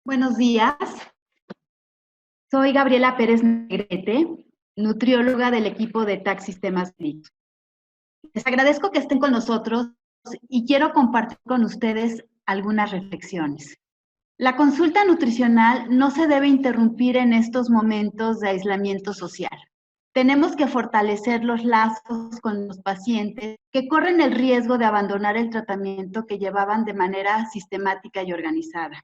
Buenos días, soy Gabriela Pérez Negrete, nutrióloga del equipo de TAC Sistemas Click. Les agradezco que estén con nosotros y quiero compartir con ustedes algunas reflexiones. La consulta nutricional no se debe interrumpir en estos momentos de aislamiento social. Tenemos que fortalecer los lazos con los pacientes que corren el riesgo de abandonar el tratamiento que llevaban de manera sistemática y organizada.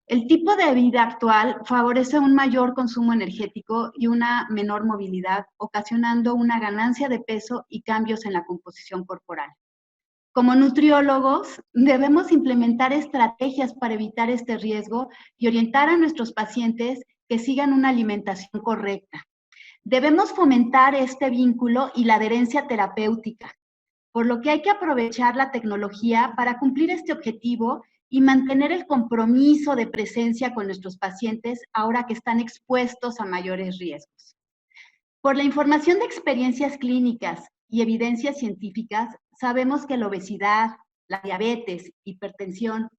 El tipo de vida actual favorece un mayor consumo energético y una menor movilidad, ocasionando una ganancia de peso y cambios en la composición corporal. Como nutriólogos, debemos implementar estrategias para evitar este riesgo y orientar a nuestros pacientes que sigan una alimentación correcta. Debemos fomentar este vínculo y la adherencia terapéutica, por lo que hay que aprovechar la tecnología para cumplir este objetivo y mantener el compromiso de presencia con nuestros pacientes ahora que están expuestos a mayores riesgos. Por la información de experiencias clínicas y evidencias científicas, sabemos que la obesidad, la diabetes, hipertensión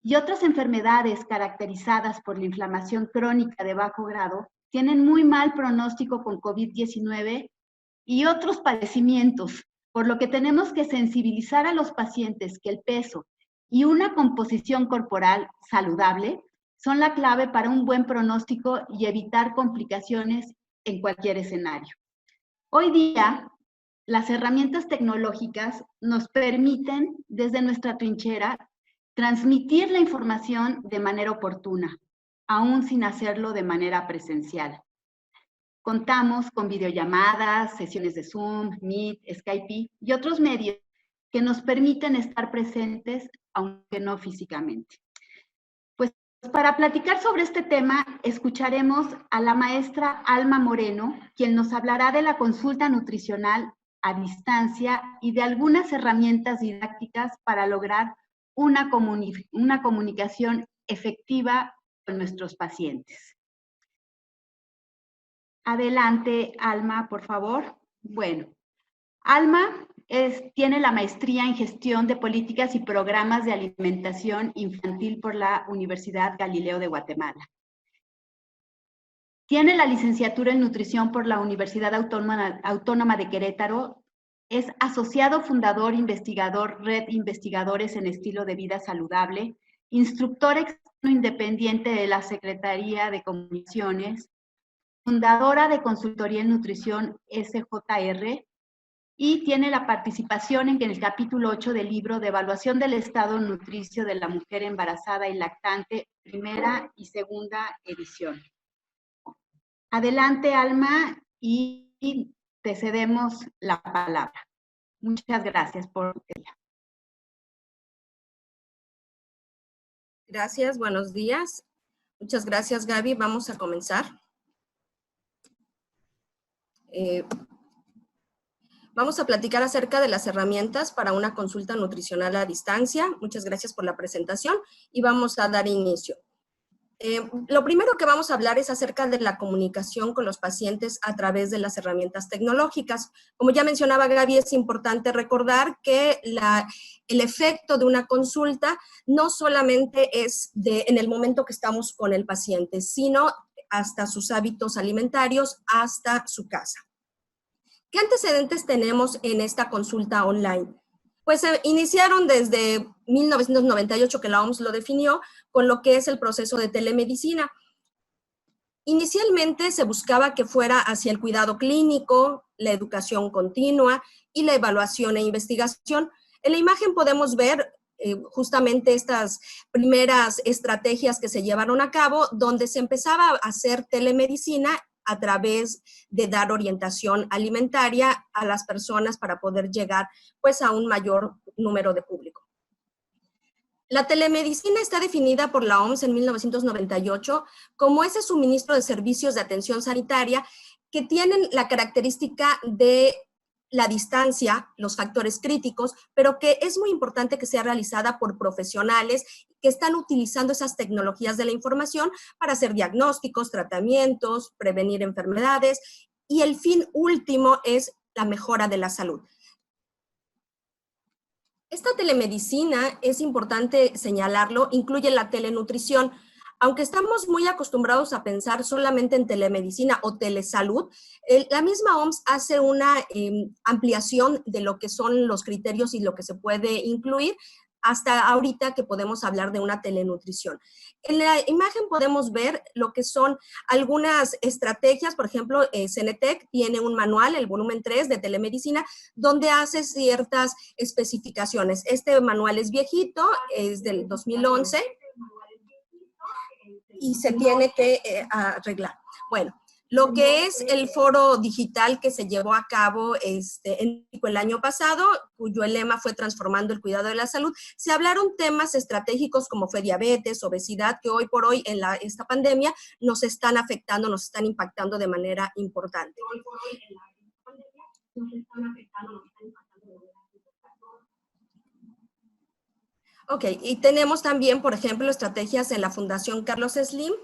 y otras enfermedades caracterizadas por la inflamación crónica de bajo grado tienen muy mal pronóstico con COVID-19 y otros padecimientos, por lo que tenemos que sensibilizar a los pacientes que el peso y una composición corporal saludable son la clave para un buen pronóstico y evitar complicaciones en cualquier escenario. Hoy día, las herramientas tecnológicas nos permiten, desde nuestra trinchera, transmitir la información de manera oportuna, aún sin hacerlo de manera presencial. Contamos con videollamadas, sesiones de Zoom, Meet, Skype y otros medios que nos permiten estar presentes, aunque no físicamente. Pues para platicar sobre este tema, escucharemos a la maestra Alma Moreno, quien nos hablará de la consulta nutricional a distancia y de algunas herramientas didácticas para lograr una comunicación efectiva con nuestros pacientes. Adelante, Alma, por favor. Bueno, Alma tiene la maestría en gestión de políticas y programas de alimentación infantil por la Universidad Galileo de Guatemala. Tiene la licenciatura en nutrición por la Universidad Autónoma de Querétaro. Es asociado fundador, investigador, Red Investigadores en Estilo de Vida Saludable, instructor externo independiente de la Secretaría de Comunicaciones, fundadora de Consultoría en Nutrición SJR, y tiene la participación en el capítulo 8 del libro de Evaluación del Estado Nutricio de la Mujer Embarazada y Lactante, primera y segunda edición. Adelante, Alma, y te cedemos la palabra. Muchas gracias por ella. Gracias, buenos días. Muchas gracias, Gaby. Vamos a comenzar. Vamos a platicar acerca de las herramientas para una consulta nutricional a distancia. Muchas gracias por la presentación y vamos a dar inicio. Lo primero que vamos a hablar es acerca de la comunicación con los pacientes a través de las herramientas tecnológicas. Como ya mencionaba Gaby, es importante recordar que el efecto de una consulta no solamente es en el momento que estamos con el paciente, sino hasta sus hábitos alimentarios, hasta su casa. ¿Qué antecedentes tenemos en esta consulta online? Pues se iniciaron desde 1998, que la OMS lo definió, con lo que es el proceso de telemedicina. Inicialmente se buscaba que fuera hacia el cuidado clínico, la educación continua y la evaluación e investigación. En la imagen podemos ver justamente estas primeras estrategias que se llevaron a cabo, donde se empezaba a hacer telemedicina a través de dar orientación alimentaria a las personas para poder llegar pues a un mayor número de público. La telemedicina está definida por la OMS en 1998 como ese suministro de servicios de atención sanitaria que tienen la característica de la distancia, los factores críticos, pero que es muy importante que sea realizada por profesionales que están utilizando esas tecnologías de la información para hacer diagnósticos, tratamientos, prevenir enfermedades, y el fin último es la mejora de la salud. Esta telemedicina, es importante señalarlo, incluye la telenutrición. Aunque estamos muy acostumbrados a pensar solamente en telemedicina o telesalud, la misma OMS hace una ampliación de lo que son los criterios y lo que se puede incluir hasta ahorita que podemos hablar de una telenutrición. En la imagen podemos ver lo que son algunas estrategias, por ejemplo, Cenetec tiene un manual, el volumen 3 de telemedicina, donde hace ciertas especificaciones. Este manual es viejito, es del 2011 y se tiene que arreglar. Bueno, lo que es el foro digital que se llevó a cabo en el año pasado, cuyo lema fue Transformando el Cuidado de la Salud, se hablaron temas estratégicos como fue diabetes, obesidad, que hoy por hoy en esta pandemia nos están afectando, nos están impactando de manera importante. Hoy por hoy en la pandemia nos están afectando, nos están impactando de manera importante. Ok, y tenemos también, por ejemplo, estrategias en la Fundación Carlos Slim,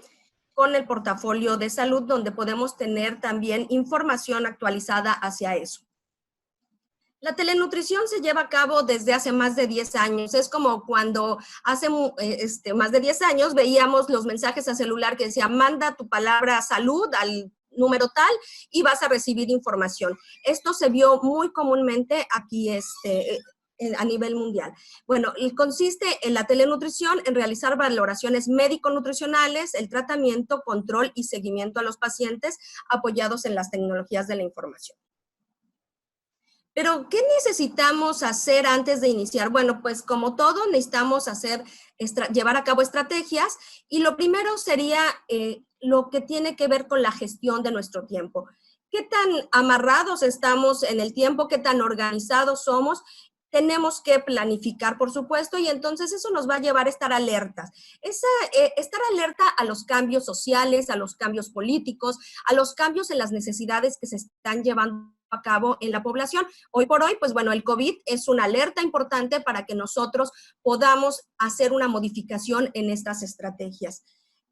con el portafolio de salud, donde podemos tener también información actualizada hacia eso. La telenutrición se lleva a cabo desde hace más de 10 años. Es como cuando hace más de 10 años veíamos los mensajes a celular que decían, manda tu palabra salud al número tal y vas a recibir información. Esto se vio muy comúnmente aquí a nivel mundial. Bueno, consiste en la telenutrición en realizar valoraciones médico-nutricionales, el tratamiento, control y seguimiento a los pacientes apoyados en las tecnologías de la información. Pero, ¿qué necesitamos hacer antes de iniciar? Bueno, pues como todo, necesitamos llevar a cabo estrategias y lo primero sería lo que tiene que ver con la gestión de nuestro tiempo. ¿Qué tan amarrados estamos en el tiempo? ¿Qué tan organizados somos? Tenemos que planificar, por supuesto, y entonces eso nos va a llevar a estar alertas. Estar alerta a los cambios sociales, a los cambios políticos, a los cambios en las necesidades que se están llevando a cabo en la población. Hoy por hoy, pues bueno, el COVID es una alerta importante para que nosotros podamos hacer una modificación en estas estrategias.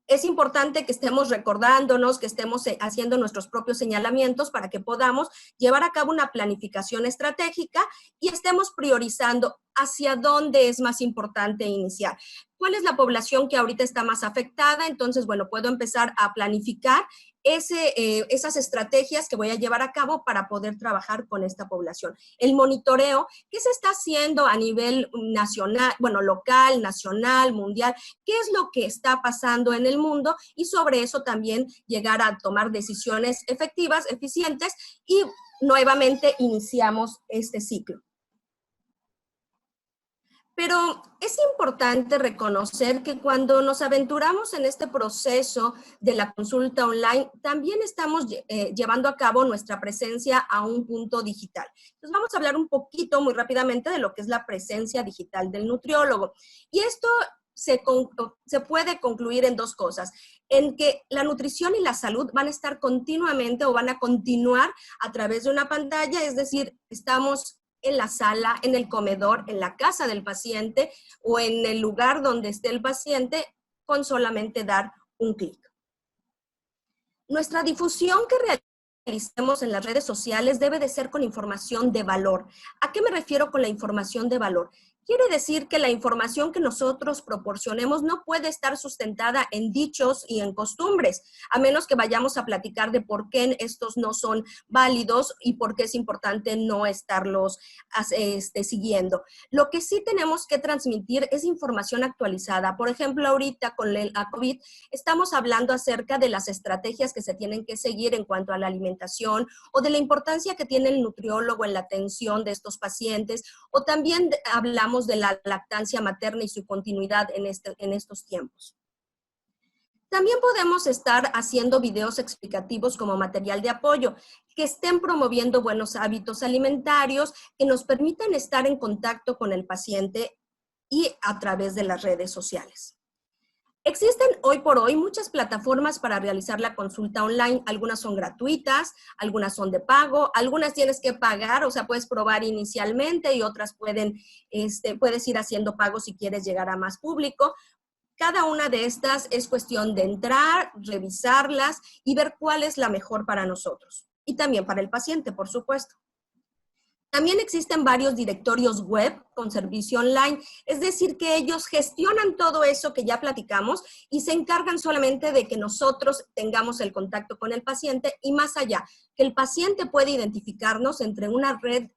Es importante que estemos recordándonos, que estemos haciendo nuestros propios señalamientos para que podamos llevar a cabo una planificación estratégica y estemos priorizando hacia dónde es más importante iniciar. ¿Cuál es la población que ahorita está más afectada? Entonces, bueno, puedo empezar a planificar esas estrategias que voy a llevar a cabo para poder trabajar con esta población. El monitoreo, ¿qué se está haciendo a nivel nacional, bueno, local, nacional, mundial? ¿Qué es lo que está pasando en el mundo? Y sobre eso también llegar a tomar decisiones efectivas, eficientes y nuevamente iniciamos este ciclo. Pero es importante reconocer que cuando nos aventuramos en este proceso de la consulta online, también estamos llevando a cabo nuestra presencia a un punto digital. Entonces vamos a hablar un poquito, muy rápidamente, de lo que es la presencia digital del nutriólogo. Y esto se puede concluir en dos cosas, en que la nutrición y la salud van a estar continuamente o van a continuar a través de una pantalla, es decir, estamos en la sala, en el comedor, en la casa del paciente o en el lugar donde esté el paciente con solamente dar un clic. Nuestra difusión que realicemos en las redes sociales debe de ser con información de valor. ¿A qué me refiero con la información de valor? Quiere decir que la información que nosotros proporcionemos no puede estar sustentada en dichos y en costumbres, a menos que vayamos a platicar de por qué estos no son válidos y por qué es importante no estarlos siguiendo. Lo que sí tenemos que transmitir es información actualizada. Por ejemplo, ahorita con la COVID estamos hablando acerca de las estrategias que se tienen que seguir en cuanto a la alimentación o de la importancia que tiene el nutriólogo en la atención de estos pacientes, o también hablamos de la lactancia materna y su continuidad en estos tiempos. También podemos estar haciendo videos explicativos como material de apoyo, que estén promoviendo buenos hábitos alimentarios, que nos permitan estar en contacto con el paciente y a través de las redes sociales. Existen hoy por hoy muchas plataformas para realizar la consulta online. Algunas son gratuitas, algunas son de pago, algunas tienes que pagar, o sea, puedes probar inicialmente y otras puedes ir haciendo pagos si quieres llegar a más público. Cada una de estas es cuestión de entrar, revisarlas y ver cuál es la mejor para nosotros. Y también para el paciente, por supuesto. También existen varios directorios web con servicio online, es decir, que ellos gestionan todo eso que ya platicamos y se encargan solamente de que nosotros tengamos el contacto con el paciente y más allá, que el paciente puede identificarnos entre una red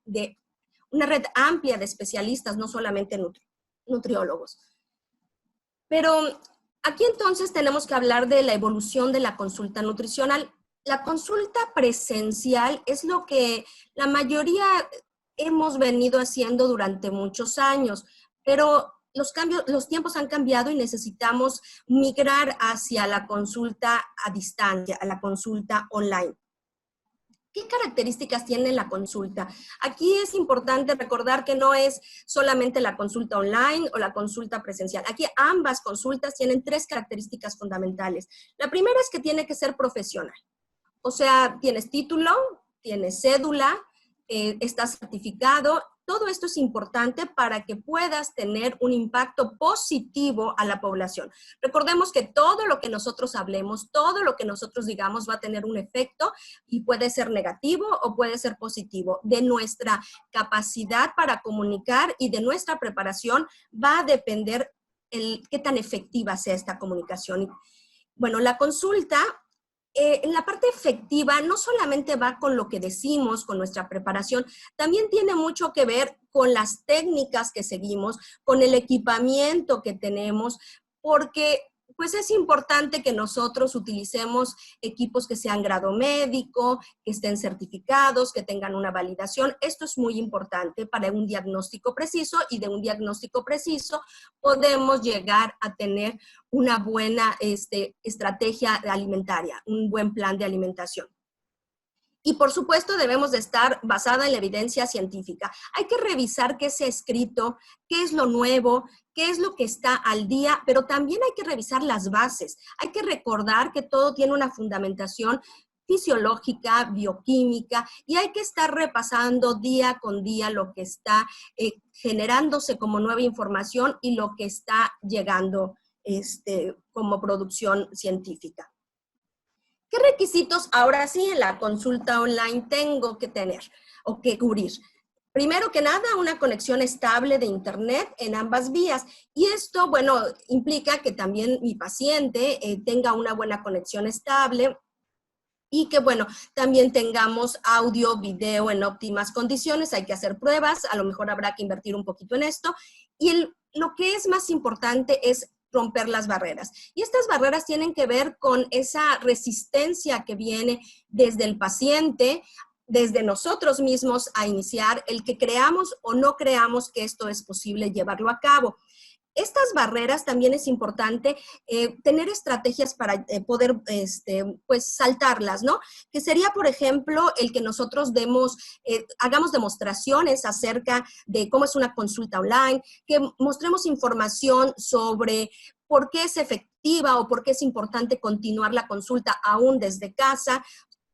amplia de especialistas, no solamente nutriólogos. Pero aquí entonces tenemos que hablar de la evolución de la consulta nutricional. La consulta presencial es lo que la mayoría hemos venido haciendo durante muchos años, pero los tiempos han cambiado y necesitamos migrar hacia la consulta a distancia, a la consulta online. ¿Qué características tiene la consulta? Aquí es importante recordar que no es solamente la consulta online o la consulta presencial. Aquí ambas consultas tienen 3 características fundamentales. La primera es que tiene que ser profesional. O sea, tienes título, tienes cédula, estás certificado. Todo esto es importante para que puedas tener un impacto positivo a la población. Recordemos que todo lo que nosotros hablemos, todo lo que nosotros digamos va a tener un efecto y puede ser negativo o puede ser positivo. De nuestra capacidad para comunicar y de nuestra preparación va a depender qué tan efectiva sea esta comunicación. Bueno, la consulta en la parte efectiva no solamente va con lo que decimos, con nuestra preparación, también tiene mucho que ver con las técnicas que seguimos, con el equipamiento que tenemos, porque pues es importante que nosotros utilicemos equipos que sean grado médico, que estén certificados, que tengan una validación. Esto es muy importante para un diagnóstico preciso y de un diagnóstico preciso podemos llegar a tener una buena estrategia alimentaria, un buen plan de alimentación. Y por supuesto debemos de estar basada en la evidencia científica. Hay que revisar qué se ha escrito, qué es lo nuevo, qué es lo que está al día, pero también hay que revisar las bases. Hay que recordar que todo tiene una fundamentación fisiológica, bioquímica, y hay que estar repasando día con día lo que está generándose como nueva información y lo que está llegando como producción científica. ¿Qué requisitos ahora sí en la consulta online tengo que tener o que cubrir? Primero que nada, una conexión estable de internet en ambas vías. Y esto, bueno, implica que también mi paciente tenga una buena conexión estable y que, bueno, también tengamos audio, video en óptimas condiciones. Hay que hacer pruebas, a lo mejor habrá que invertir un poquito en esto. Y lo que es más importante es romper las barreras. Y estas barreras tienen que ver con esa resistencia que viene desde el paciente, desde nosotros mismos a iniciar, el que creamos o no creamos que esto es posible llevarlo a cabo. Estas barreras también es importante tener estrategias para poder pues saltarlas, ¿no? Que sería, por ejemplo, el que nosotros hagamos demostraciones acerca de cómo es una consulta online, que mostremos información sobre por qué es efectiva o por qué es importante continuar la consulta aún desde casa,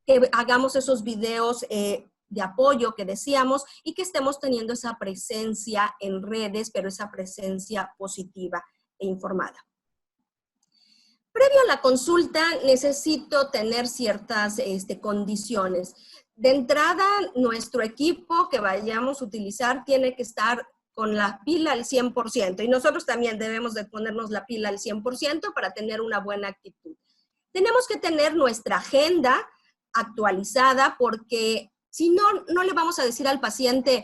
que hagamos esos videos de apoyo que decíamos y que estemos teniendo esa presencia en redes, pero esa presencia positiva e informada. Previo a la consulta necesito tener ciertas condiciones. De entrada, nuestro equipo que vayamos a utilizar tiene que estar con la pila al 100% y nosotros también debemos de ponernos la pila al 100% para tener una buena actitud. Tenemos que tener nuestra agenda actualizada porque si no, no le vamos a decir al paciente,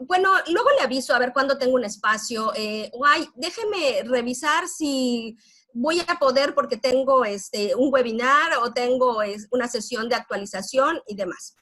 bueno, luego le aviso a ver cuándo tengo un espacio, o ay, déjeme revisar si voy a poder porque tengo un webinar o tengo una sesión de actualización y demás.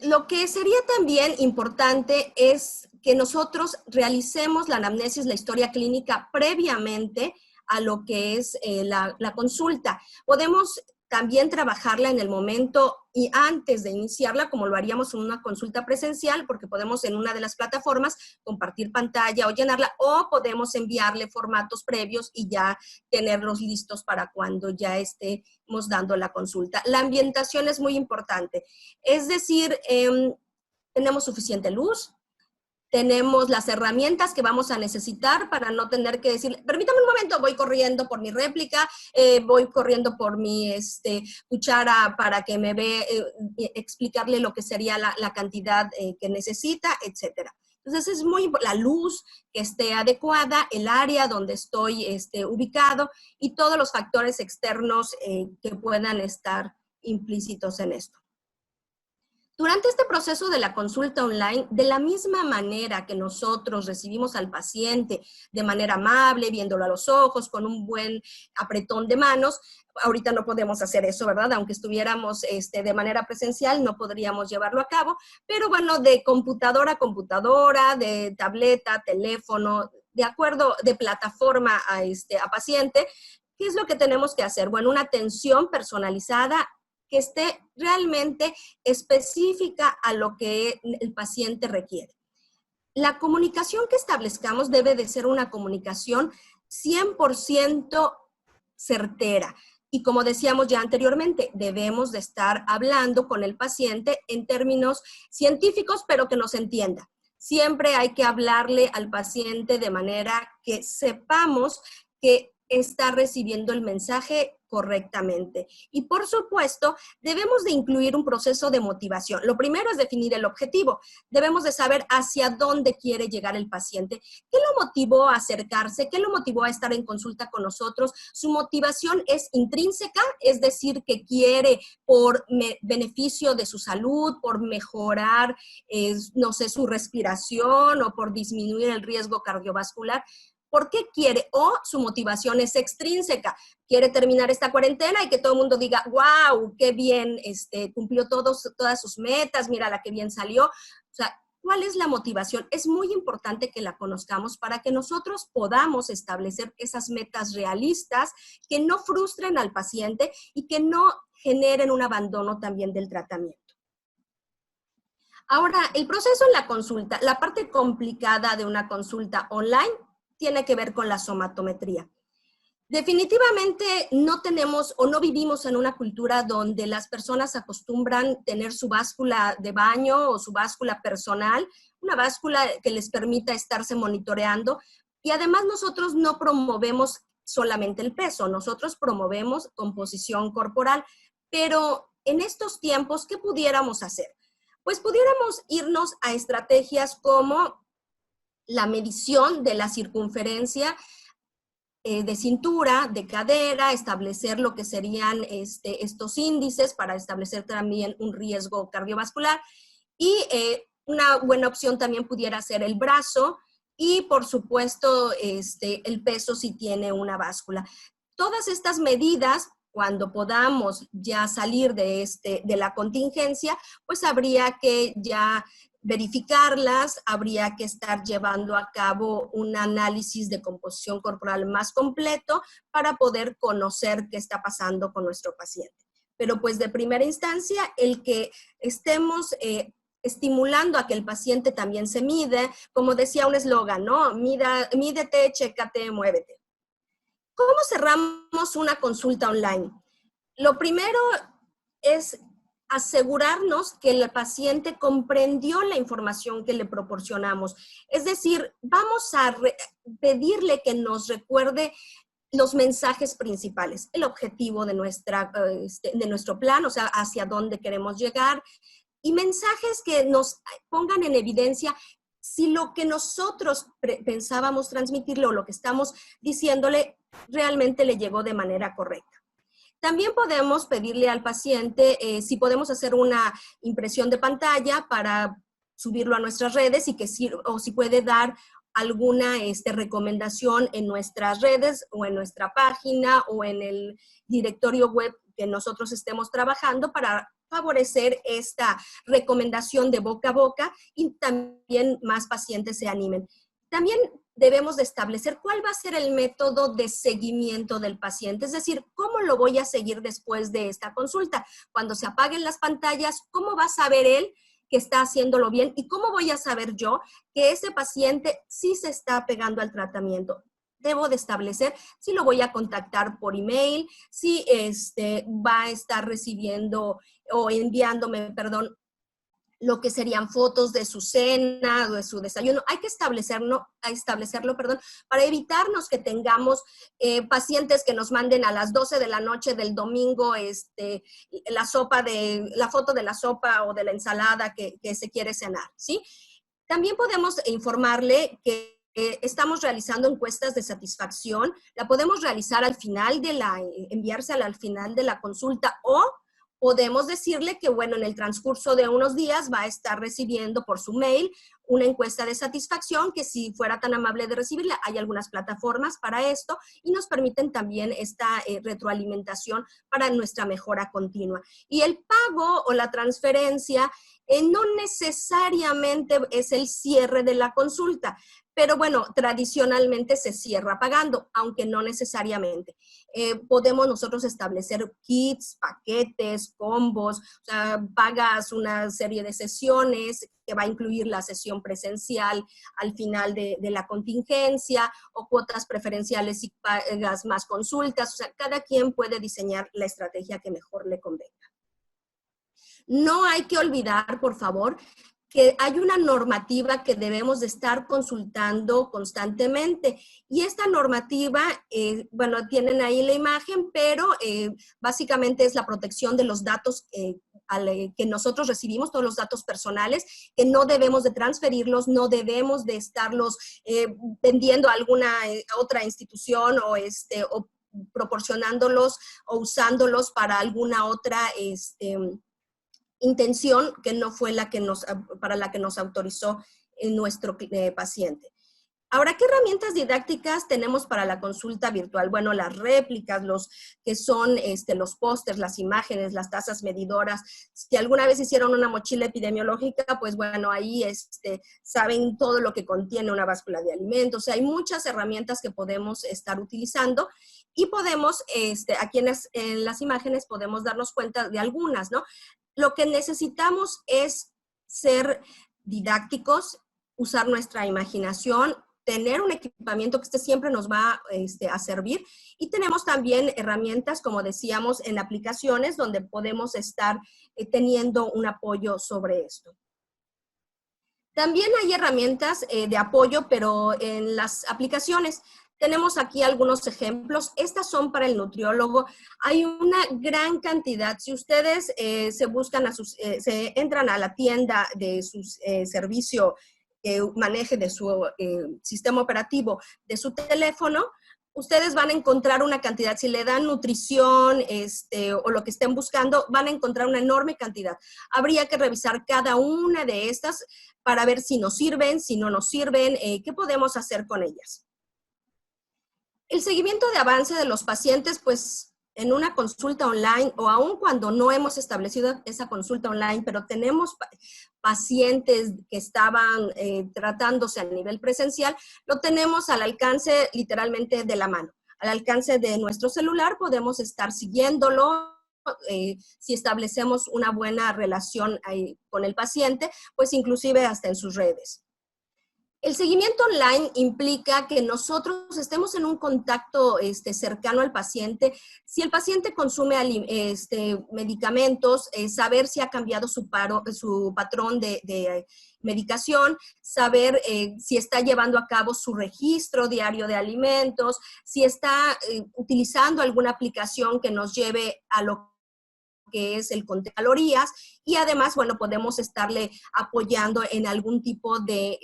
Lo que sería también importante es que nosotros realicemos la anamnesis, la historia clínica previamente a lo que es la consulta. Podemos también trabajarla en el momento y antes de iniciarla, como lo haríamos en una consulta presencial, porque podemos en una de las plataformas compartir pantalla o llenarla, o podemos enviarle formatos previos y ya tenerlos listos para cuando ya estemos dando la consulta. La ambientación es muy importante, es decir, tenemos suficiente luz, tenemos las herramientas que vamos a necesitar para no tener que decir, permítame un momento, voy corriendo por mi réplica, voy corriendo por mi cuchara para que me vea, explicarle lo que sería la cantidad que necesita, etcétera. Entonces es muy la luz que esté adecuada, el área donde estoy ubicado y todos los factores externos que puedan estar implícitos en esto. Durante este proceso de la consulta online, de la misma manera que nosotros recibimos al paciente de manera amable, viéndolo a los ojos, con un buen apretón de manos, ahorita no podemos hacer eso, ¿verdad? Aunque estuviéramos de manera presencial, no podríamos llevarlo a cabo, pero bueno, de computadora a computadora, de tableta, teléfono, de acuerdo, de plataforma a paciente, ¿qué es lo que tenemos que hacer? Bueno, una atención personalizada que esté realmente específica a lo que el paciente requiere. La comunicación que establezcamos debe de ser una comunicación 100% certera. Y como decíamos ya anteriormente, debemos de estar hablando con el paciente en términos científicos, pero que nos entienda. Siempre hay que hablarle al paciente de manera que sepamos que está recibiendo el mensaje correctamente. Y por supuesto, debemos de incluir un proceso de motivación. Lo primero es definir el objetivo. Debemos de saber hacia dónde quiere llegar el paciente. ¿Qué lo motivó a acercarse? ¿Qué lo motivó a estar en consulta con nosotros? Su motivación es intrínseca, es decir, que quiere por beneficio de su salud, por mejorar, no sé, su respiración o por disminuir el riesgo cardiovascular. ¿Por qué quiere? O su motivación es extrínseca. Quiere terminar esta cuarentena y que todo el mundo diga, wow, qué bien, cumplió todas sus metas, mira la que bien salió. O sea, ¿cuál es la motivación? Es muy importante que la conozcamos para que nosotros podamos establecer esas metas realistas que no frustren al paciente y que no generen un abandono también del tratamiento. Ahora, el proceso en la consulta, la parte complicada de una consulta online tiene que ver con la somatometría. Definitivamente no tenemos o no vivimos en una cultura donde las personas acostumbran tener su báscula de baño o su báscula personal, una báscula que les permita estarse monitoreando. Y además nosotros no promovemos solamente el peso, nosotros promovemos composición corporal. Pero en estos tiempos, ¿qué pudiéramos hacer? Pues pudiéramos irnos a estrategias como la medición de la circunferencia de cintura, de cadera, establecer lo que serían estos índices para establecer también un riesgo cardiovascular. Y una buena opción también pudiera ser el brazo y, por supuesto, el peso si tiene una báscula. Todas estas medidas, cuando podamos ya salir de la contingencia, pues habría que ya verificarlas, habría que estar llevando a cabo un análisis de composición corporal más completo para poder conocer qué está pasando con nuestro paciente. Pero pues de primera instancia, el que estemos estimulando a que el paciente también se mide, como decía un eslogan, ¿no? Mídete, chécate, muévete. ¿Cómo cerramos una consulta online? Lo primero es asegurarnos que el paciente comprendió la información que le proporcionamos. Es decir, vamos a pedirle que nos recuerde los mensajes principales, el objetivo de nuestro plan, o sea, hacia dónde queremos llegar, y mensajes que nos pongan en evidencia si lo que nosotros pensábamos transmitirle o lo que estamos diciéndole realmente le llegó de manera correcta. También podemos pedirle al paciente si podemos hacer una impresión de pantalla para subirlo a nuestras redes y o si puede dar alguna recomendación en nuestras redes o en nuestra página o en el directorio web que nosotros estemos trabajando para favorecer esta recomendación de boca a boca y también más pacientes se animen. También debemos de establecer cuál va a ser el método de seguimiento del paciente, es decir, cómo lo voy a seguir después de esta consulta. Cuando se apaguen las pantallas, ¿cómo va a saber él que está haciéndolo bien? ¿Y cómo voy a saber yo que ese paciente sí se está pegando al tratamiento? Debo de establecer si lo voy a contactar por email, si va a estar recibiendo o enviándome, lo que serían fotos de su cena o de su desayuno. Hay que establecerlo, perdón, para evitarnos que tengamos pacientes que nos manden a las 12 de la noche del domingo la foto de la sopa o de la ensalada que se quiere cenar, ¿sí? También podemos informarle que estamos realizando encuestas de satisfacción. La podemos realizar al final enviársela al final de la consulta, o podemos decirle que, bueno, en el transcurso de unos días va a estar recibiendo por su mail una encuesta de satisfacción, que si fuera tan amable de recibirla, hay algunas plataformas para esto y nos permiten también esta retroalimentación para nuestra mejora continua. Y el pago o la transferencia no necesariamente es el cierre de la consulta, pero bueno, tradicionalmente se cierra pagando, aunque no necesariamente. Podemos nosotros establecer kits, paquetes, combos, o sea, pagas una serie de sesiones que va a incluir la sesión presencial al final de la contingencia, o cuotas preferenciales si pagas más consultas. O sea, cada quien puede diseñar la estrategia que mejor le convenga. No hay que olvidar, por favor, que hay una normativa que debemos de estar consultando constantemente. Y esta normativa, bueno, tienen ahí la imagen, pero básicamente es la protección de los datos que nosotros recibimos, todos los datos personales, que no debemos de transferirlos, no debemos de estarlos vendiendo a alguna otra institución o proporcionándolos o usándolos para alguna otra intención que no fue para la que nos autorizó nuestro paciente. Ahora, ¿qué herramientas didácticas tenemos para la consulta virtual? Bueno, las réplicas, los que son los pósters, las imágenes, las tazas medidoras. Si alguna vez hicieron una mochila epidemiológica, pues bueno, ahí saben todo lo que contiene una báscula de alimentos. O sea, hay muchas herramientas que podemos estar utilizando y podemos, aquí en las imágenes podemos darnos cuenta de algunas, ¿no? Lo que necesitamos es ser didácticos, usar nuestra imaginación, tener un equipamiento que siempre nos va a servir, y tenemos también herramientas, como decíamos, en aplicaciones donde podemos estar teniendo un apoyo sobre esto. También hay herramientas de apoyo, pero en las aplicaciones. Tenemos aquí algunos ejemplos. Estas son para el nutriólogo. Hay una gran cantidad. Si ustedes se entran a la tienda de su servicio que maneje de su sistema operativo de su teléfono, ustedes van a encontrar una cantidad. Si le dan nutrición o lo que estén buscando, van a encontrar una enorme cantidad. Habría que revisar cada una de estas para ver si nos sirven, si no nos sirven, qué podemos hacer con ellas. El seguimiento de avance de los pacientes, pues en una consulta online, o aun cuando no hemos establecido esa consulta online, pero tenemos pacientes que estaban tratándose a nivel presencial, lo tenemos al alcance literalmente de la mano. Al alcance de nuestro celular podemos estar siguiéndolo. Si establecemos una buena relación con el paciente, pues inclusive hasta en sus redes. El seguimiento online implica que nosotros estemos en un contacto cercano al paciente. Si el paciente consume medicamentos, saber si ha cambiado su patrón de medicación, saber si está llevando a cabo su registro diario de alimentos, si está utilizando alguna aplicación que nos lleve a lo que es el conteo de calorías, y además, bueno, podemos estarle apoyando en algún tipo de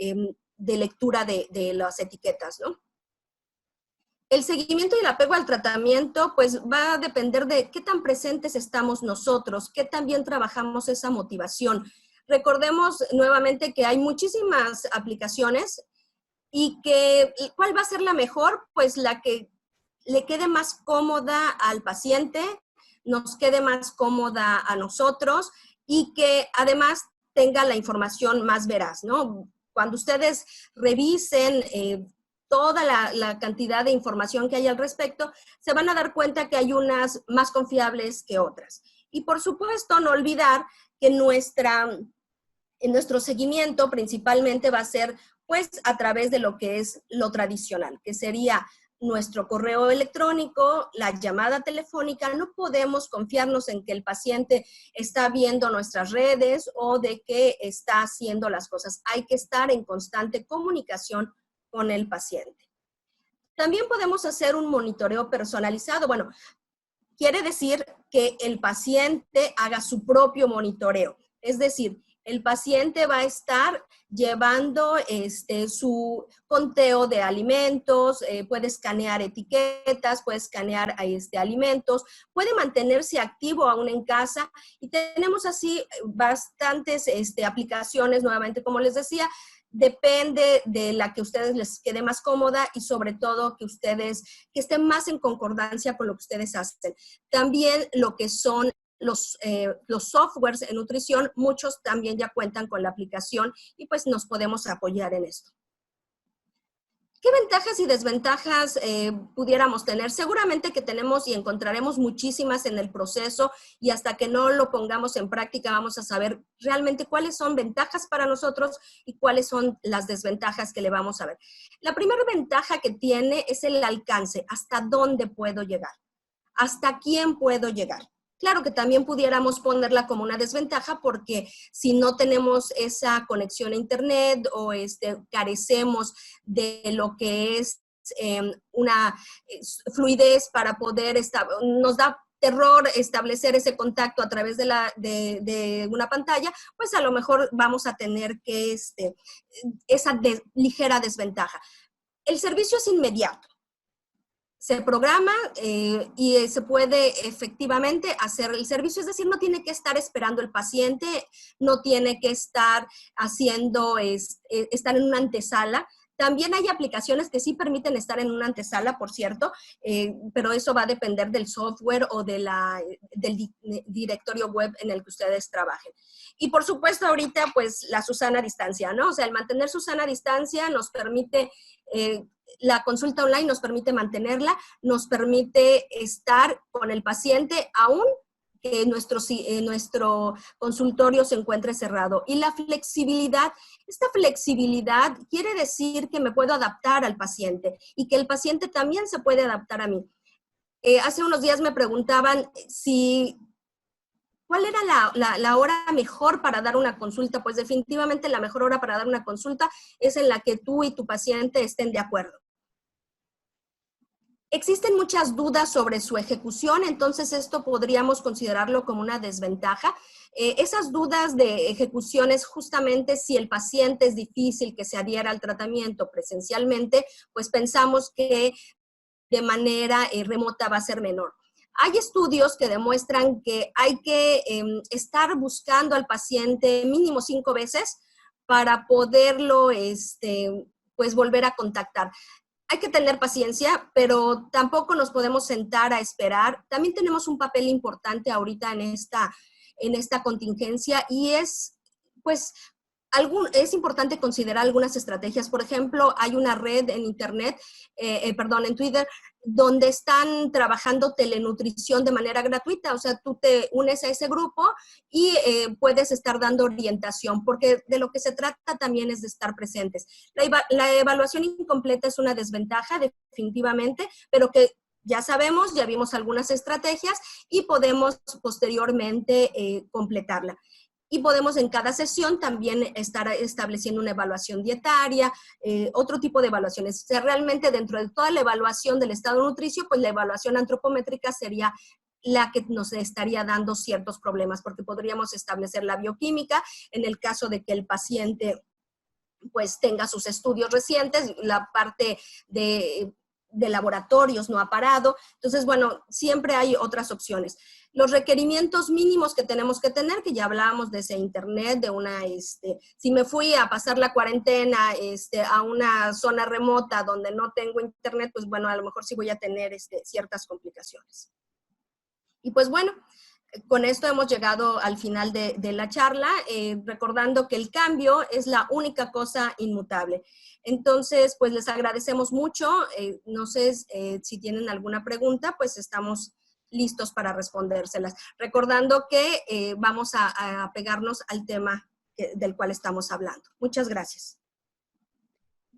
lectura de las etiquetas, ¿no? El seguimiento y el apego al tratamiento, pues va a depender de qué tan presentes estamos nosotros, qué tan bien trabajamos esa motivación. Recordemos nuevamente que hay muchísimas aplicaciones y que, ¿cuál va a ser la mejor? Pues la que le quede más cómoda al paciente, nos quede más cómoda a nosotros, y que además tenga la información más veraz, ¿no? Cuando ustedes revisen toda la cantidad de información que hay al respecto, se van a dar cuenta que hay unas más confiables que otras. Y por supuesto, no olvidar que nuestro seguimiento principalmente va a ser pues a través de lo que es lo tradicional, que sería nuestro correo electrónico, la llamada telefónica. No podemos confiarnos en que el paciente está viendo nuestras redes o de que está haciendo las cosas. Hay que estar en constante comunicación con el paciente. También podemos hacer un monitoreo personalizado. Bueno, quiere decir que el paciente haga su propio monitoreo. Es decir, el paciente va a estar llevando su conteo de alimentos, puede escanear etiquetas, puede escanear alimentos, puede mantenerse activo aún en casa, y tenemos así bastantes aplicaciones, nuevamente, como les decía. Depende de la que a ustedes les quede más cómoda y sobre todo que estén más en concordancia con lo que ustedes hacen. También lo que son los softwares en nutrición, muchos también ya cuentan con la aplicación y pues nos podemos apoyar en esto. ¿Qué ventajas y desventajas pudiéramos tener? Seguramente que tenemos y encontraremos muchísimas en el proceso, y hasta que no lo pongamos en práctica vamos a saber realmente cuáles son ventajas para nosotros y cuáles son las desventajas que le vamos a ver. La primera ventaja que tiene es el alcance, hasta dónde puedo llegar, hasta quién puedo llegar. Claro que también pudiéramos ponerla como una desventaja, porque si no tenemos esa conexión a internet o carecemos de lo que es una fluidez para poder nos da terror establecer ese contacto a través de una pantalla, pues a lo mejor vamos a tener que esa ligera desventaja. El servicio es inmediato. Se programa y se puede efectivamente hacer el servicio, es decir, no tiene que estar esperando el paciente, no tiene que estar estar en una antesala. También hay aplicaciones que sí permiten estar en una antesala, por cierto, pero eso va a depender del software o del directorio web en el que ustedes trabajen. Y por supuesto ahorita, pues la sana distancia, ¿no? O sea, el mantener su sana distancia nos permite, la consulta online nos permite mantenerla, nos permite estar con el paciente aún que nuestro consultorio se encuentre cerrado. Y la flexibilidad, esta flexibilidad quiere decir que me puedo adaptar al paciente y que el paciente también se puede adaptar a mí. Hace unos días me preguntaban ¿cuál era la hora mejor para dar una consulta? Pues definitivamente la mejor hora para dar una consulta es en la que tú y tu paciente estén de acuerdo. Existen muchas dudas sobre su ejecución, entonces esto podríamos considerarlo como una desventaja. Esas dudas de ejecución es justamente si el paciente es difícil que se adhiera al tratamiento presencialmente, pues pensamos que de manera remota va a ser menor. Hay estudios que demuestran que hay que estar buscando al paciente mínimo 5 veces para poderlo pues volver a contactar. Hay que tener paciencia, pero tampoco nos podemos sentar a esperar. También tenemos un papel importante ahorita en esta contingencia, y es, pues, es importante considerar algunas estrategias. Por ejemplo, hay una red en internet, en Twitter, donde están trabajando telenutrición de manera gratuita. O sea, tú te unes a ese grupo y puedes estar dando orientación, porque de lo que se trata también es de estar presentes. La evaluación incompleta es una desventaja, definitivamente, pero que ya sabemos, ya vimos algunas estrategias y podemos posteriormente completarla. Y podemos en cada sesión también estar estableciendo una evaluación dietaria, otro tipo de evaluaciones. O sea, realmente dentro de toda la evaluación del estado nutricio, pues la evaluación antropométrica sería la que nos estaría dando ciertos problemas, porque podríamos establecer la bioquímica en el caso de que el paciente pues tenga sus estudios recientes, la parte de laboratorios no ha parado. Entonces, bueno, siempre hay otras opciones. Los requerimientos mínimos que tenemos que tener, que ya hablábamos de ese internet, de si me fui a pasar la cuarentena a una zona remota donde no tengo internet, pues bueno, a lo mejor sí voy a tener ciertas complicaciones. Y pues bueno, con esto hemos llegado al final de la charla, recordando que el cambio es la única cosa inmutable. Entonces, pues les agradecemos mucho. No sé si tienen alguna pregunta, pues estamos listos para respondérselas. Recordando que vamos a pegarnos al tema del cual estamos hablando. Muchas gracias.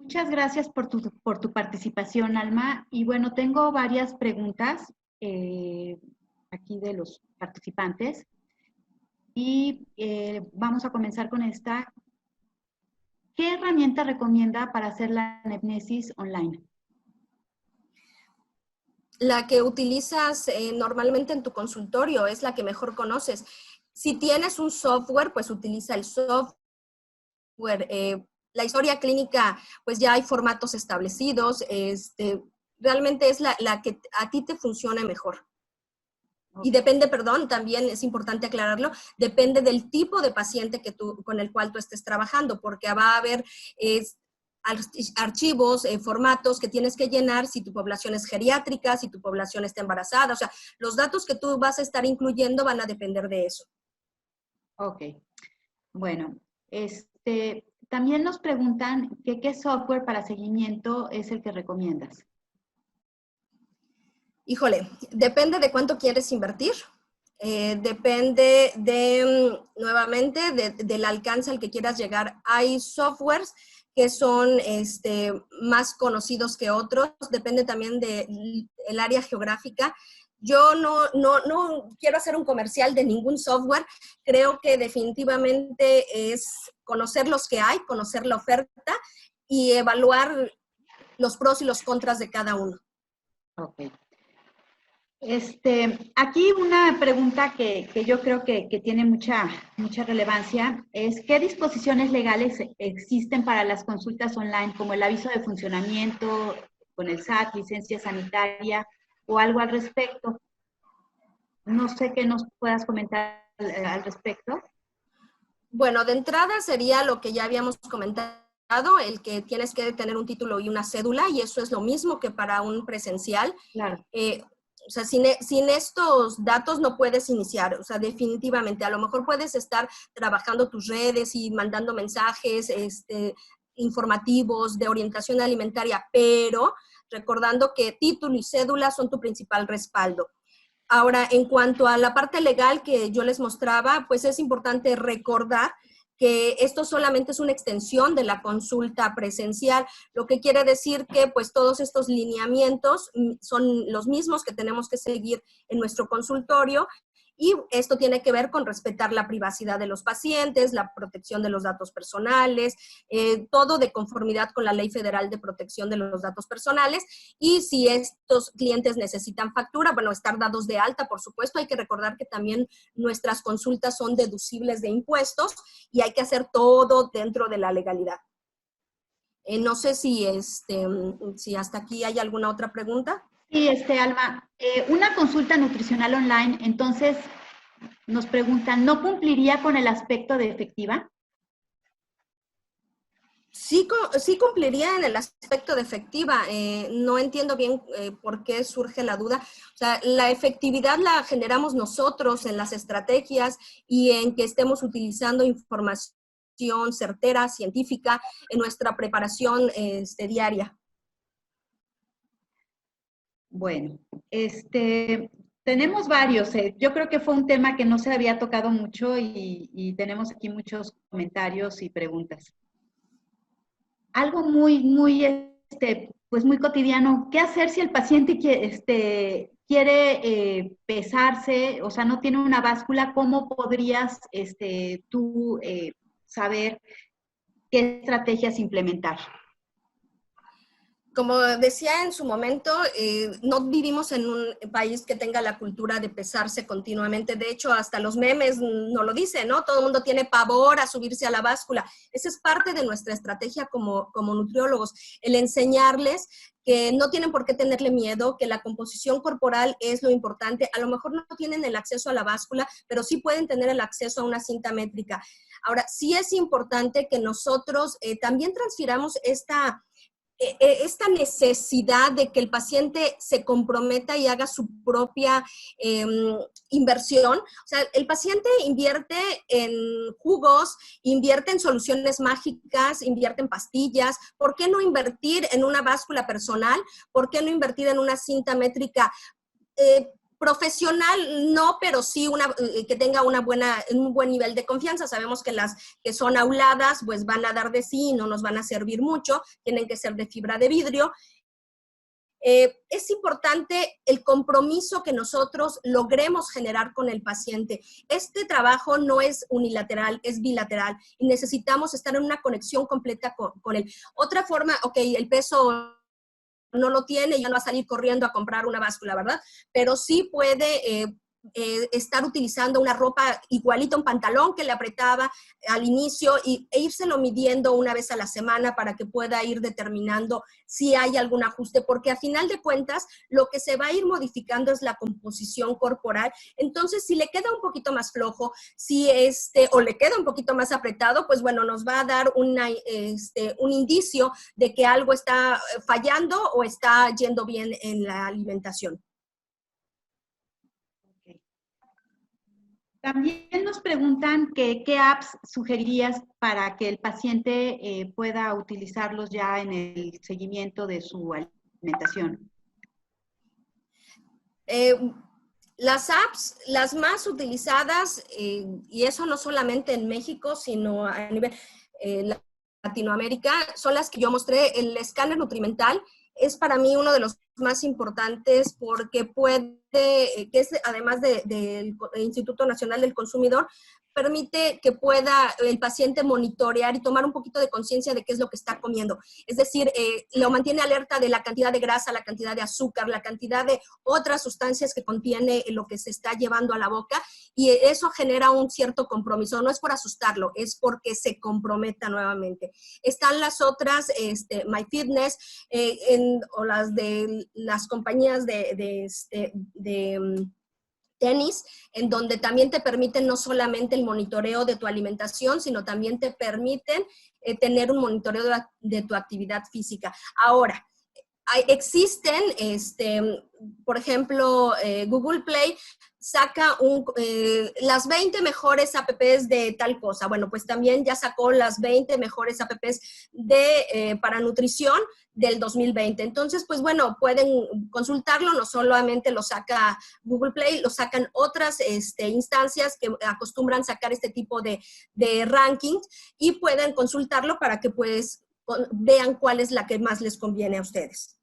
Muchas gracias por tu participación, Alma. Y bueno, tengo varias preguntas aquí de los participantes. Y vamos a comenzar con esta. ¿Qué herramienta recomienda para hacer la anamnesis online? La que utilizas normalmente en tu consultorio, es la que mejor conoces. Si tienes un software, pues utiliza el software. La historia clínica, pues ya hay formatos establecidos. Realmente es la que a ti te funcione mejor. Y depende, perdón, también es importante aclararlo, depende del tipo de paciente con el cual tú estés trabajando, porque va a haber archivos, formatos que tienes que llenar si tu población es geriátrica, si tu población está embarazada. O sea, los datos que tú vas a estar incluyendo van a depender de eso. Ok. Bueno, también nos preguntan que qué software para seguimiento es el que recomiendas. Híjole, depende de cuánto quieres invertir. Depende nuevamente, del alcance al que quieras llegar. Hay softwares que son más conocidos que otros, depende también del área geográfica. Yo no quiero hacer un comercial de ningún software, creo que definitivamente es conocer los que hay, conocer la oferta y evaluar los pros y los contras de cada uno. Ok. Aquí una pregunta que yo creo que tiene mucha relevancia es ¿qué disposiciones legales existen para las consultas online, como el aviso de funcionamiento con el SAT, licencia sanitaria o algo al respecto? No sé qué nos puedas comentar al respecto. Bueno, de entrada sería lo que ya habíamos comentado, el que tienes que tener un título y una cédula, y eso es lo mismo que para un presencial. Claro. O sea, sin estos datos no puedes iniciar, o sea, definitivamente. A lo mejor puedes estar trabajando tus redes y mandando mensajes informativos de orientación alimentaria, pero recordando que título y cédula son tu principal respaldo. Ahora, en cuanto a la parte legal que yo les mostraba, pues es importante recordar que esto solamente es una extensión de la consulta presencial, lo que quiere decir que pues todos estos lineamientos son los mismos que tenemos que seguir en nuestro consultorio, y esto tiene que ver con respetar la privacidad de los pacientes, la protección de los datos personales, todo de conformidad con la Ley Federal de Protección de los Datos Personales. Y si estos clientes necesitan factura, bueno, estar dados de alta, por supuesto. Hay que recordar que también nuestras consultas son deducibles de impuestos y hay que hacer todo dentro de la legalidad. No sé si hasta aquí hay alguna otra pregunta. Sí, Alma, una consulta nutricional online, entonces nos preguntan, ¿no cumpliría con el aspecto de efectiva? Sí cumpliría en el aspecto de efectiva. No entiendo bien por qué surge la duda. O sea, la efectividad la generamos nosotros en las estrategias y en que estemos utilizando información certera, científica, en nuestra preparación diaria. Bueno, tenemos varios. Yo creo que fue un tema que no se había tocado mucho y tenemos aquí muchos comentarios y preguntas. Algo pues muy cotidiano. ¿Qué hacer si el paciente quiere pesarse, o sea, no tiene una báscula? ¿Cómo podrías tú saber qué estrategias implementar? Como decía en su momento, no vivimos en un país que tenga la cultura de pesarse continuamente. De hecho, hasta los memes no lo dicen, ¿no? Todo el mundo tiene pavor a subirse a la báscula. Esa es parte de nuestra estrategia como nutriólogos, el enseñarles que no tienen por qué tenerle miedo, que la composición corporal es lo importante. A lo mejor no tienen el acceso a la báscula, pero sí pueden tener el acceso a una cinta métrica. Ahora, sí es importante que nosotros también transfiramos esta necesidad de que el paciente se comprometa y haga su propia inversión. O sea, el paciente invierte en jugos, invierte en soluciones mágicas, invierte en pastillas. ¿Por qué no invertir en una báscula personal? ¿Por qué no invertir en una cinta métrica? Profesional no, pero sí que tenga un buen nivel de confianza. Sabemos que las que son auladas pues van a dar de sí y no nos van a servir mucho, tienen que ser de fibra de vidrio. Es importante el compromiso que nosotros logremos generar con el paciente. Este trabajo no es unilateral, es bilateral y necesitamos estar en una conexión completa con él. Otra forma, ok, el peso no lo tiene, ya no va a salir corriendo a comprar una báscula, ¿verdad? Pero sí puede estar utilizando una ropa igualita, un pantalón que le apretaba al inicio e írselo midiendo una vez a la semana para que pueda ir determinando si hay algún ajuste, porque a final de cuentas lo que se va a ir modificando es la composición corporal. Entonces, si le queda un poquito más flojo, o le queda un poquito más apretado, pues bueno, nos va a dar un indicio de que algo está fallando o está yendo bien en la alimentación. También nos preguntan qué apps sugerirías para que el paciente pueda utilizarlos ya en el seguimiento de su alimentación. Las apps, las más utilizadas, y eso no solamente en México, sino a nivel Latinoamérica, son las que yo mostré. El escáner nutrimental es para mí uno de los más importantes porque que es además del Instituto Nacional del Consumidor, permite que pueda el paciente monitorear y tomar un poquito de conciencia de qué es lo que está comiendo. Es decir, lo mantiene alerta de la cantidad de grasa, la cantidad de azúcar, la cantidad de otras sustancias que contiene lo que se está llevando a la boca, y eso genera un cierto compromiso. No es por asustarlo, es porque se comprometa nuevamente. Están las otras, MyFitness, o las de las compañías de tenis, en donde también te permiten no solamente el monitoreo de tu alimentación, sino también te permiten tener un monitoreo de tu actividad física. Ahora, existen, por ejemplo, Google Play saca las 20 mejores apps de tal cosa. Bueno, pues también ya sacó las 20 mejores apps para nutrición del 2020. Entonces, pues bueno, pueden consultarlo, no solamente lo saca Google Play, lo sacan otras instancias que acostumbran sacar este tipo de rankings, y pueden consultarlo para que pues vean cuál es la que más les conviene a ustedes.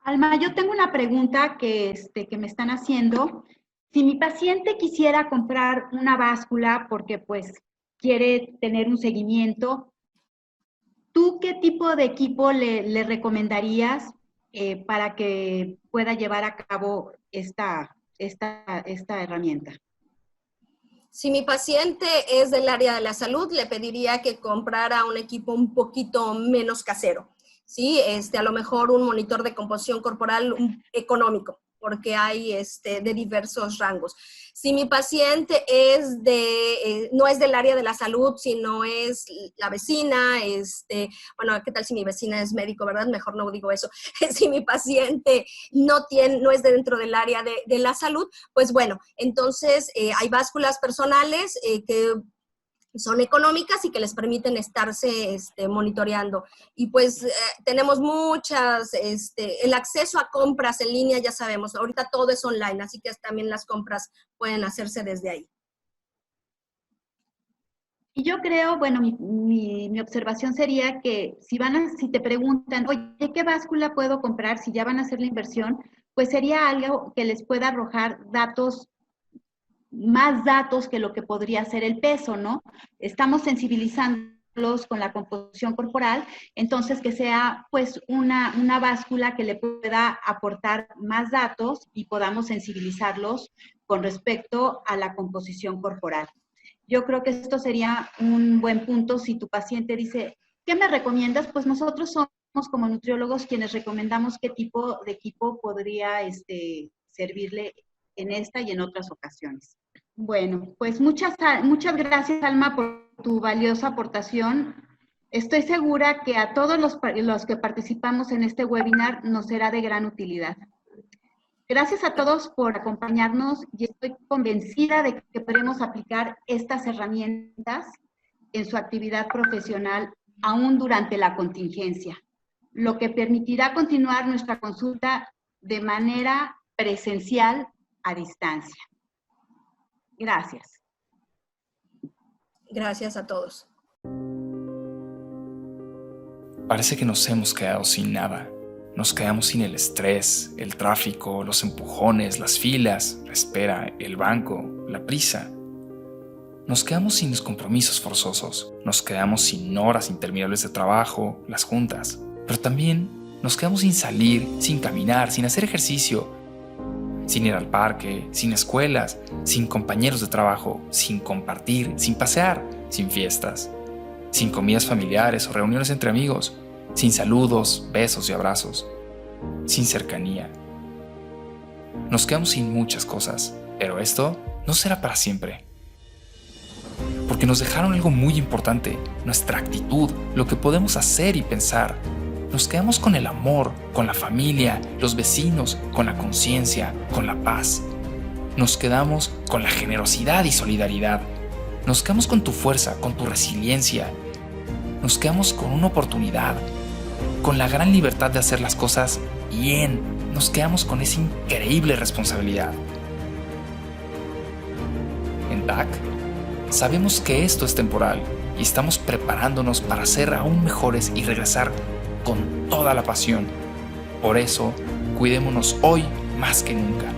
Alma, yo tengo una pregunta que me están haciendo. Si mi paciente quisiera comprar una báscula porque pues quiere tener un seguimiento, ¿tú qué tipo de equipo le recomendarías para que pueda llevar a cabo esta herramienta? Si mi paciente es del área de la salud, le pediría que comprara un equipo un poquito menos casero. ¿Sí? A lo mejor un monitor de composición corporal económico, porque hay de diversos rangos. Si mi paciente no es del área de la salud, sino es la vecina, bueno, ¿qué tal si mi vecina es médico, verdad? Mejor no digo eso. Si mi paciente no es dentro del área de la salud, pues bueno, entonces hay básculas personales que son económicas y que les permiten estarse monitoreando. Y pues tenemos muchas, el acceso a compras en línea, ya sabemos, ahorita todo es online, así que también las compras pueden hacerse desde ahí. Y yo creo, bueno, mi observación sería que si te preguntan, oye, ¿qué báscula puedo comprar? Si ya van a hacer la inversión, pues sería algo que les pueda arrojar más datos que lo que podría ser el peso, ¿no? Estamos sensibilizándolos con la composición corporal, entonces que sea pues una báscula que le pueda aportar más datos y podamos sensibilizarlos con respecto a la composición corporal. Yo creo que esto sería un buen punto si tu paciente dice, ¿qué me recomiendas? Pues nosotros somos como nutriólogos quienes recomendamos qué tipo de equipo podría servirle en esta y en otras ocasiones. Bueno, pues muchas gracias, Alma, por tu valiosa aportación. Estoy segura que a todos los que participamos en este webinar nos será de gran utilidad. Gracias a todos por acompañarnos y estoy convencida de que podremos aplicar estas herramientas en su actividad profesional aún durante la contingencia, lo que permitirá continuar nuestra consulta de manera presencial a distancia. Gracias. Gracias a todos. Parece que nos hemos quedado sin nada. Nos quedamos sin el estrés, el tráfico, los empujones, las filas, la espera, el banco, la prisa. Nos quedamos sin los compromisos forzosos. Nos quedamos sin horas interminables de trabajo, las juntas. Pero también nos quedamos sin salir, sin caminar, sin hacer ejercicio, sin ir al parque, sin escuelas, sin compañeros de trabajo, sin compartir, sin pasear, sin fiestas, sin comidas familiares o reuniones entre amigos, sin saludos, besos y abrazos, sin cercanía. Nos quedamos sin muchas cosas, pero esto no será para siempre. Porque nos dejaron algo muy importante, nuestra actitud, lo que podemos hacer y pensar. Nos quedamos con el amor, con la familia, los vecinos, con la conciencia, con la paz. Nos quedamos con la generosidad y solidaridad. Nos quedamos con tu fuerza, con tu resiliencia. Nos quedamos con una oportunidad, con la gran libertad de hacer las cosas bien. Nos quedamos con esa increíble responsabilidad. En TAC, sabemos que esto es temporal y estamos preparándonos para ser aún mejores y regresar con toda la pasión. Por eso, cuidémonos hoy más que nunca.